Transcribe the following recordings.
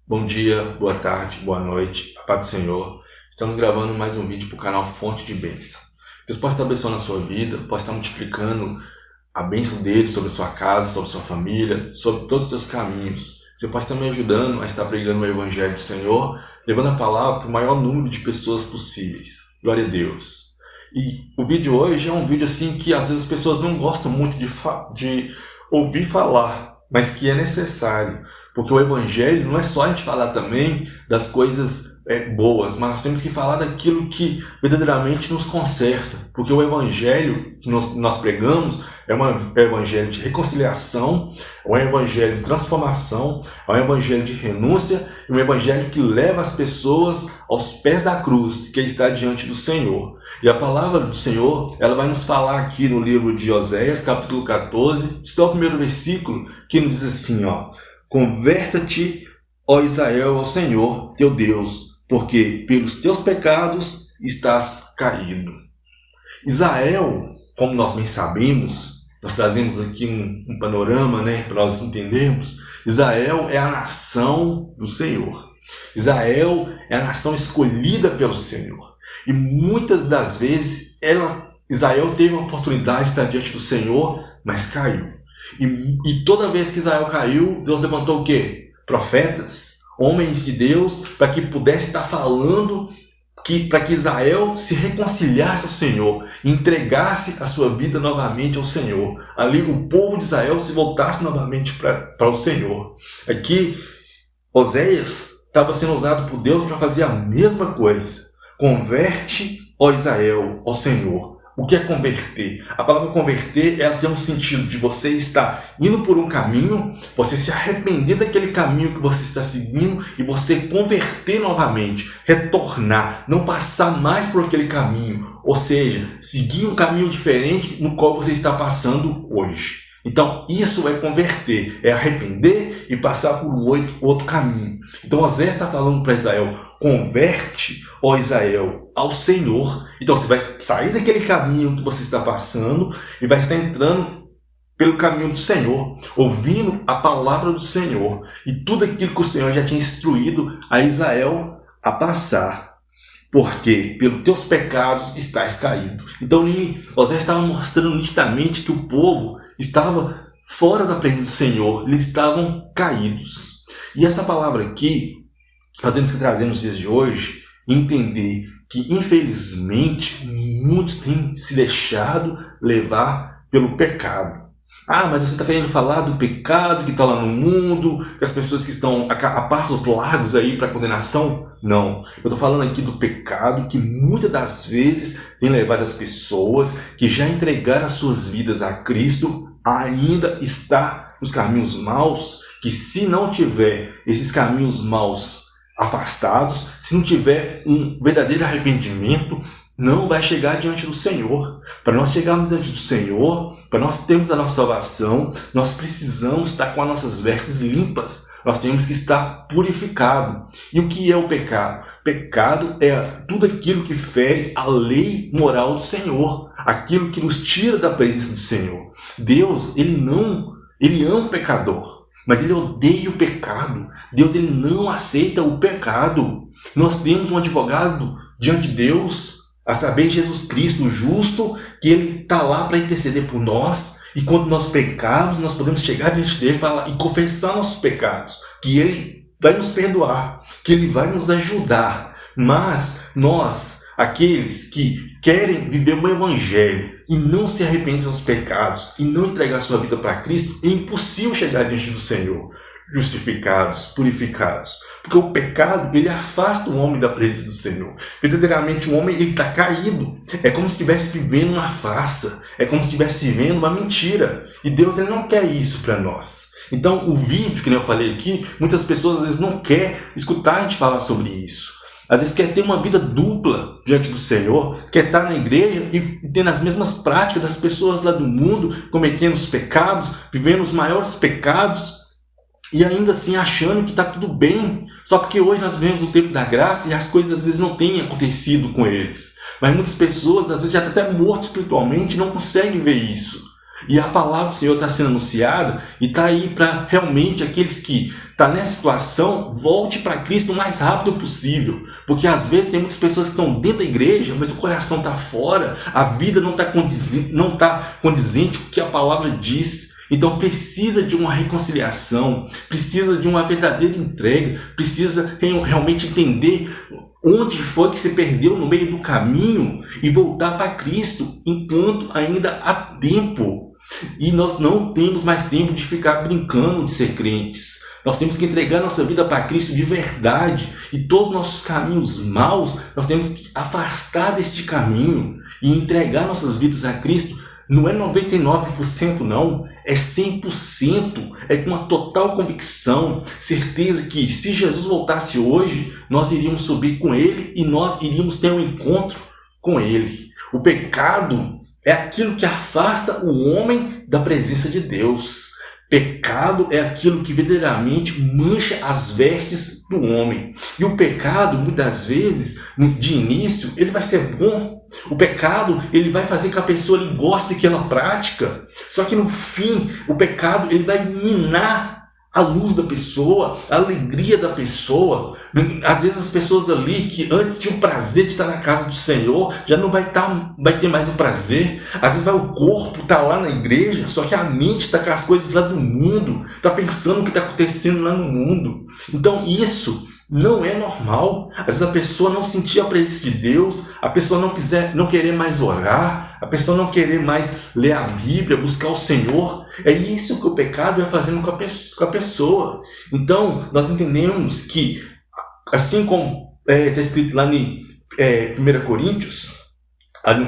Bom dia, boa tarde, boa noite, a paz do Senhor. Estamos gravando mais um vídeo para o canal Fonte de Bênção. Deus possa estar abençoando a sua vida, possa estar multiplicando a bênção dele sobre a sua casa, sobre a sua família, sobre todos os seus caminhos. Você pode estar me ajudando a estar pregando o Evangelho do Senhor, levando a palavra para o maior número de pessoas possíveis. Glória a Deus. E o vídeo hoje é um vídeo assim que às vezes as pessoas não gostam muito de ouvir falar, mas que é necessário. Porque o Evangelho não é só a gente falar também das coisas boas, mas nós temos que falar daquilo que verdadeiramente nos conserta. Porque o Evangelho que nós pregamos é um Evangelho de reconciliação, é um Evangelho de transformação, é um Evangelho de renúncia, e um Evangelho que leva as pessoas aos pés da cruz, que está diante do Senhor. E a palavra do Senhor, ela vai nos falar aqui no livro de Oséias, capítulo 14, só o primeiro versículo, que nos diz assim, ó: Converta-te, ó Israel, ao Senhor, teu Deus, porque pelos teus pecados estás caído. Israel, como nós bem sabemos, nós trazemos aqui um panorama, para nós entendermos. Israel é a nação do Senhor. Israel é a nação escolhida pelo Senhor. E muitas das vezes Israel teve a oportunidade de estar diante do Senhor, mas caiu. E toda vez que Israel caiu, Deus levantou o quê? Profetas, homens de Deus, para que pudesse estar falando, para que Israel se reconciliasse ao Senhor, e entregasse a sua vida novamente ao Senhor. Ali o povo de Israel se voltasse novamente para o Senhor. Aqui, Oséias estava sendo usado por Deus para fazer a mesma coisa. Converte, ó Israel, ao Senhor. O que é converter? A palavra converter, ela tem um sentido de você estar indo por um caminho, você se arrepender daquele caminho que você está seguindo e você converter novamente, retornar, não passar mais por aquele caminho, ou seja, seguir um caminho diferente no qual você está passando hoje. Então, isso é converter, é arrepender e passar por um outro caminho. Então, Oséias está falando para Israel: converte, ó Israel, ao Senhor. Então, você vai sair daquele caminho que você está passando e vai estar entrando pelo caminho do Senhor, ouvindo a palavra do Senhor e tudo aquilo que o Senhor já tinha instruído a Israel a passar. Porque pelos teus pecados estás caído. Então, Oséias estava mostrando nitidamente que o povo estava fora da presença do Senhor, eles estavam caídos. E essa palavra aqui, nós temos que trazer nos dias de hoje, entender que, infelizmente, muitos têm se deixado levar pelo pecado. Ah, mas você está querendo falar do pecado que está lá no mundo, que as pessoas que estão a passos largos aí para a condenação? Não, eu estou falando aqui do pecado que muitas das vezes tem levado as pessoas que já entregaram as suas vidas a Cristo, ainda está nos caminhos maus, que se não tiver esses caminhos maus afastados, se não tiver um verdadeiro arrependimento, não vai chegar diante do Senhor. Para nós chegarmos diante do Senhor, para nós termos a nossa salvação, nós precisamos estar com as nossas vestes limpas. Nós temos que estar purificado. E o que é o pecado? Pecado é tudo aquilo que fere a lei moral do Senhor, aquilo que nos tira da presença do Senhor. Deus, ele ama o pecador, mas ele odeia o pecado. Deus, ele não aceita o pecado. Nós temos um advogado diante de Deus, a saber, Jesus Cristo, o justo, que ele está lá para interceder por nós. E quando nós pecarmos, nós podemos chegar diante dele e confessar nossos pecados, que ele vai nos perdoar, que ele vai nos ajudar. Mas nós, aqueles que querem viver o Evangelho e não se arrependem dos pecados e não entregar sua vida para Cristo, é impossível chegar diante do Senhor justificados, purificados. Porque o pecado, ele afasta o homem da presença do Senhor. Verdadeiramente, o homem, ele está caído. É como se estivesse vivendo uma farsa. É como se estivesse vivendo uma mentira. E Deus, ele não quer isso para nós. Então, o vídeo, que eu falei aqui, muitas pessoas às vezes não querem escutar a gente falar sobre isso. Às vezes quer ter uma vida dupla diante do Senhor, quer estar na igreja e tendo as mesmas práticas das pessoas lá do mundo, cometendo os pecados, vivendo os maiores pecados, e ainda assim achando que está tudo bem, só porque hoje nós vivemos o tempo da graça e as coisas às vezes não têm acontecido com eles. Mas muitas pessoas às vezes já estão até mortas espiritualmente e não conseguem ver isso. E a palavra do Senhor está sendo anunciada e está aí para realmente aqueles que está nessa situação, volte para Cristo o mais rápido possível. Porque às vezes tem muitas pessoas que estão dentro da igreja, mas o coração está fora, a vida não está condizente com o que a palavra diz. Então precisa de uma reconciliação, precisa de uma verdadeira entrega, precisa realmente entender onde foi que se perdeu no meio do caminho e voltar para Cristo enquanto ainda há tempo. E nós não temos mais tempo de ficar brincando de ser crentes. Nós temos que entregar nossa vida para Cristo de verdade. E todos os nossos caminhos maus, nós temos que afastar deste caminho e entregar nossas vidas a Cristo. Não é 99% não, é 100%, é com uma total convicção, certeza que se Jesus voltasse hoje, nós iríamos subir com Ele e nós iríamos ter um encontro com Ele. O pecado é aquilo que afasta o homem da presença de Deus. Pecado é aquilo que verdadeiramente mancha as vestes do homem. E o pecado, muitas vezes, de início, ele vai ser bom. O pecado, ele vai fazer que a pessoa goste daquela prática. Só que no fim, o pecado, ele vai minar a luz da pessoa, a alegria da pessoa. Às vezes as pessoas ali que antes tinham prazer de estar na casa do Senhor, já não vai ter mais o prazer. Às vezes o corpo está lá na igreja, só que a mente está com as coisas lá do mundo, está pensando o que está acontecendo lá no mundo. Então isso não é normal. Às vezes a pessoa não sentir a presença de Deus, a pessoa não querer mais orar, a pessoa não querer mais ler a Bíblia, buscar o Senhor. É isso que o pecado vai fazendo com a pessoa. Então, nós entendemos que, assim como está escrito lá em 1 Coríntios, ali no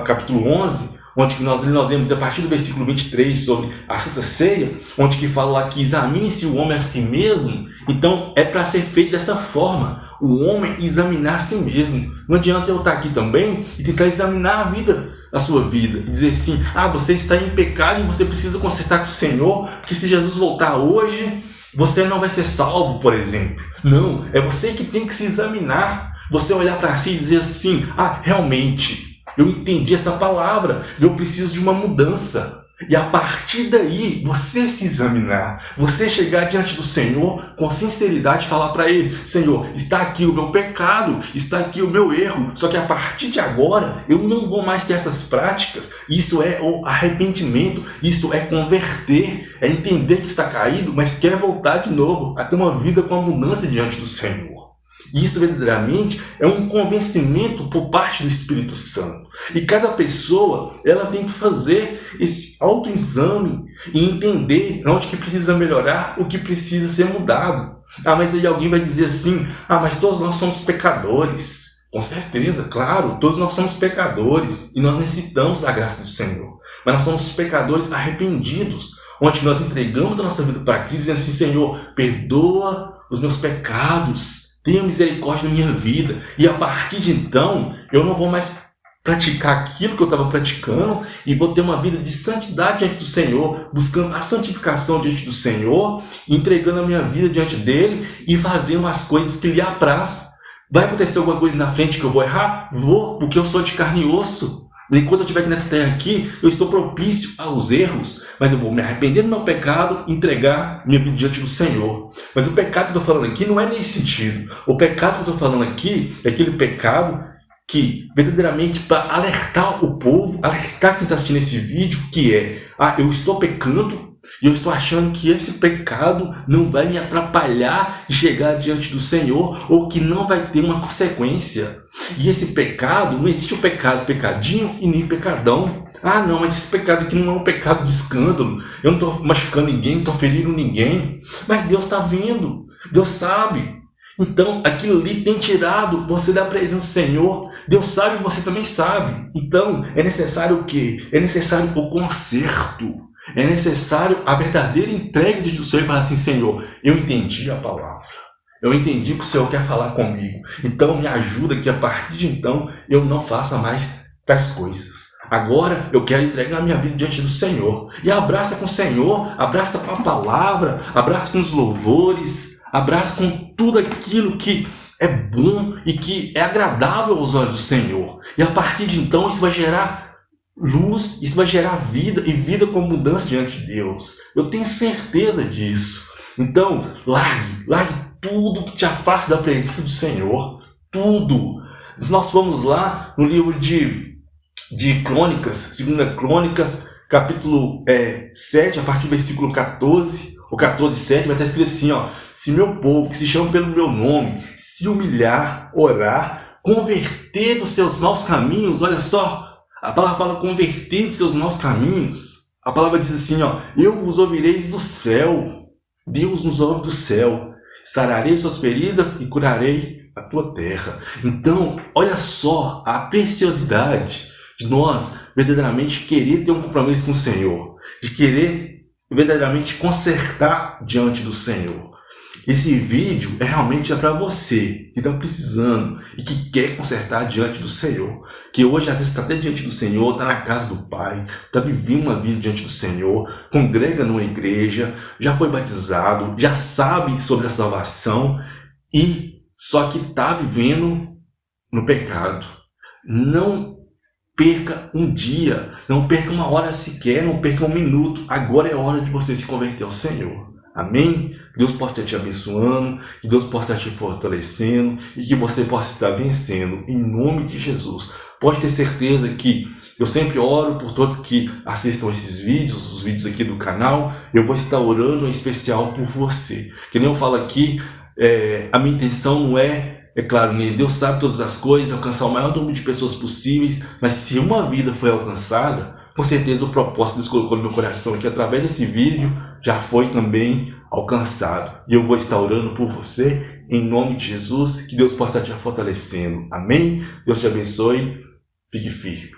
capítulo 11, onde nós lemos a partir do versículo 23 sobre a Santa Ceia, onde que fala lá que examine-se o homem a si mesmo. Então, é para ser feito dessa forma, o homem examinar a si mesmo. Não adianta eu estar aqui também e tentar examinar a vida, a sua vida, e dizer assim, você está em pecado e você precisa consertar com o Senhor, porque se Jesus voltar hoje, você não vai ser salvo, por exemplo. Não, é você que tem que se examinar. Você olhar para si e dizer assim, realmente, eu entendi essa palavra, eu preciso de uma mudança. E a partir daí, você se examinar, você chegar diante do Senhor com sinceridade e falar para Ele, Senhor, está aqui o meu pecado, está aqui o meu erro, só que a partir de agora, eu não vou mais ter essas práticas. Isso é o arrependimento, isso é converter, é entender que está caído, mas quer voltar de novo a ter uma vida com abundância diante do Senhor. Isso verdadeiramente é um convencimento por parte do Espírito Santo. E cada pessoa, ela tem que fazer esse autoexame e entender onde que precisa melhorar, o que precisa ser mudado. Mas aí alguém vai dizer assim, mas todos nós somos pecadores. Com certeza, claro, todos nós somos pecadores e nós necessitamos da graça do Senhor. Mas nós somos pecadores arrependidos, onde nós entregamos a nossa vida para Cristo, dizendo assim, Senhor, perdoa os meus pecados, tenha misericórdia na minha vida. E a partir de então, eu não vou mais praticar aquilo que eu estava praticando e vou ter uma vida de santidade diante do Senhor, buscando a santificação diante do Senhor, entregando a minha vida diante dele e fazendo as coisas que lhe apraz. Vai acontecer alguma coisa na frente que eu vou errar? Vou, porque eu sou de carne e osso. Enquanto eu estiver aqui nessa terra aqui, eu estou propício aos erros, mas eu vou me arrepender do meu pecado e entregar minha vida diante do Senhor. Mas o pecado que eu estou falando aqui não é nesse sentido. O pecado que eu estou falando aqui é aquele pecado que, verdadeiramente, para alertar o povo, alertar quem está assistindo esse vídeo, que é, eu estou pecando e eu estou achando que esse pecado não vai me atrapalhar de chegar diante do Senhor, ou que não vai ter uma consequência. E esse pecado, não existe o pecado pecadinho e nem pecadão. Não, mas esse pecado aqui não é um pecado de escândalo. Eu não estou machucando ninguém, não estou ferindo ninguém. Mas Deus está vendo, Deus sabe. Então, aquilo ali tem tirado você da presença do Senhor. Deus sabe e você também sabe. Então, é necessário o quê? É necessário o conserto. É necessário a verdadeira entrega diante do Senhor e falar assim, Senhor, eu entendi a palavra. Eu entendi o que o Senhor quer falar comigo. Então, me ajuda que a partir de então eu não faça mais tais coisas. Agora eu quero entregar a minha vida diante do Senhor. E abraça com o Senhor, abraça com a palavra, abraça com os louvores, abraça com tudo aquilo que é bom e que é agradável aos olhos do Senhor. E a partir de então isso vai gerar luz, isso vai gerar vida e vida com abundância diante de Deus. Eu tenho certeza disso. Então, largue tudo que te afasta da presença do Senhor. Tudo. Se nós formos lá no livro de Crônicas, 2 Crônicas, capítulo 7, a partir do versículo 14, ou 14:7, vai estar escrito assim, ó: se meu povo, que se chama pelo meu nome, se humilhar, orar, converter dos seus maus caminhos, olha só, a palavra fala converter dos seus maus caminhos. A palavra diz assim, ó: eu vos ouvirei do céu. Deus nos ouve do céu. Sararei suas feridas e curarei a tua terra. Então, olha só a preciosidade de nós verdadeiramente querer ter um compromisso com o Senhor, de querer verdadeiramente consertar diante do Senhor. Esse vídeo realmente é para você que está precisando e que quer consertar diante do Senhor, que hoje às vezes está até diante do Senhor, está na casa do Pai, está vivendo uma vida diante do Senhor, congrega numa igreja, já foi batizado, já sabe sobre a salvação e só que está vivendo no pecado. Não perca um dia, não perca uma hora sequer, não perca um minuto. Agora é hora de você se converter ao Senhor. Amém? Deus possa estar te abençoando, que Deus possa estar te fortalecendo e que você possa estar vencendo em nome de Jesus. Pode ter certeza que eu sempre oro por todos que assistam esses vídeos, os vídeos aqui do canal. Eu vou estar orando em especial por você. Que nem eu falo aqui, a minha intenção não é claro, Deus sabe todas as coisas, alcançar o maior número de pessoas possíveis, mas se uma vida foi alcançada, com certeza o propósito que Deus colocou no meu coração aqui através desse vídeo já foi também alcançado. E eu vou estar orando por você em nome de Jesus, que Deus possa estar te fortalecendo. Amém? Deus te abençoe. Fique firme.